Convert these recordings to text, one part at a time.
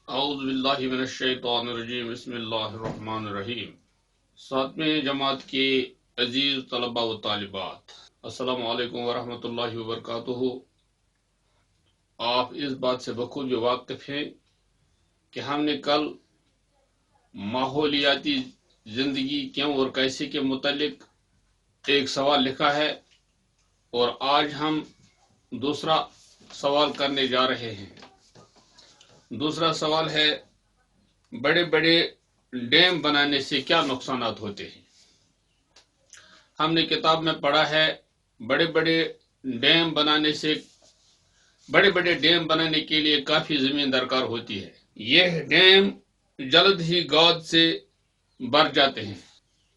اعوذ باللہ من الشیطان الرجیم بسم اللہ الرحمن الرحیم۔ ساتویں جماعت کے عزیز طلباء و طالبات، السلام علیکم ورحمۃ اللہ وبرکاتہ۔ آپ اس بات سے بخوبی واقف ہیں کہ ہم نے کل ماحولیاتی زندگی کیوں اور کیسے کے متعلق ایک سوال لکھا ہے، اور آج ہم دوسرا سوال کرنے جا رہے ہیں۔ دوسرا سوال ہے، بڑے بڑے ڈیم بنانے سے کیا نقصانات ہوتے ہیں؟ ہم نے کتاب میں پڑھا ہے بڑے بڑے ڈیم بنانے کے لیے کافی زمین درکار ہوتی ہے۔ یہ ڈیم جلد ہی گاد سے بھر جاتے ہیں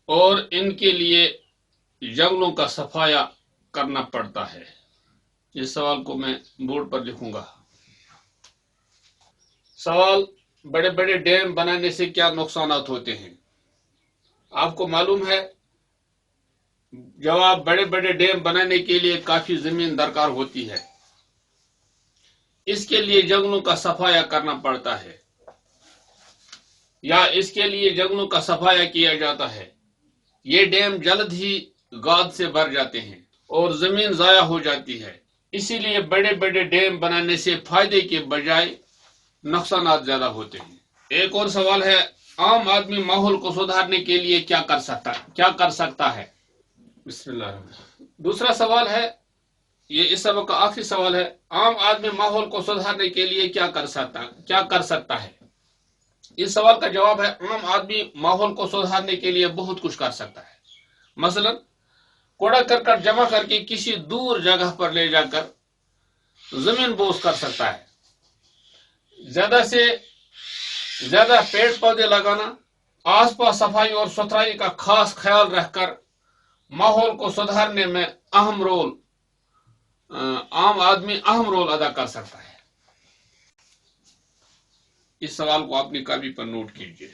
اور ان کے لیے جنگلوں کا صفایا کرنا پڑتا ہے۔ اس سوال کو میں بورڈ پر لکھوں گا۔ سوال، بڑے بڑے ڈیم بنانے سے کیا نقصانات ہوتے ہیں؟ آپ کو معلوم ہے، جواب، بڑے بڑے ڈیم بنانے کے لیے کافی زمین درکار ہوتی ہے۔ اس کے لیے جنگلوں کا صفایا کرنا پڑتا ہے، یا اس کے لیے جنگلوں کا صفایا کیا جاتا ہے۔ یہ ڈیم جلد ہی گاد سے بھر جاتے ہیں اور زمین ضائع ہو جاتی ہے۔ اسی لیے بڑے بڑے ڈیم بنانے سے فائدے کے بجائے نقصانات زیادہ ہوتے ہیں۔ ایک اور سوال ہے، عام آدمی ماحول کو سدھارنے کے لیے کیا کر سکتا ہے؟ بسم اللہ الرحمن الرحیم۔ دوسرا سوال ہے، یہ اس سبق کا آخری سوال ہے، عام آدمی ماحول کو سدھارنے کے لیے کیا کر سکتا ہے؟ اس سوال کا جواب ہے، عام آدمی ماحول کو سدھارنے کے لیے بہت کچھ کر سکتا ہے۔ مثلا کوڑا کرکٹ جمع کر کے کسی دور جگہ پر لے جا کر زمین بوس کر سکتا ہے۔ زیادہ سے زیادہ پیڑ پودے لگانا، آس پاس صفائی اور ستھرائی کا خاص خیال رکھ کر ماحول کو سدھارنے میں عام آدمی اہم رول ادا کر سکتا ہے۔ اس سوال کو اپنی کاپی پر نوٹ کیجیے۔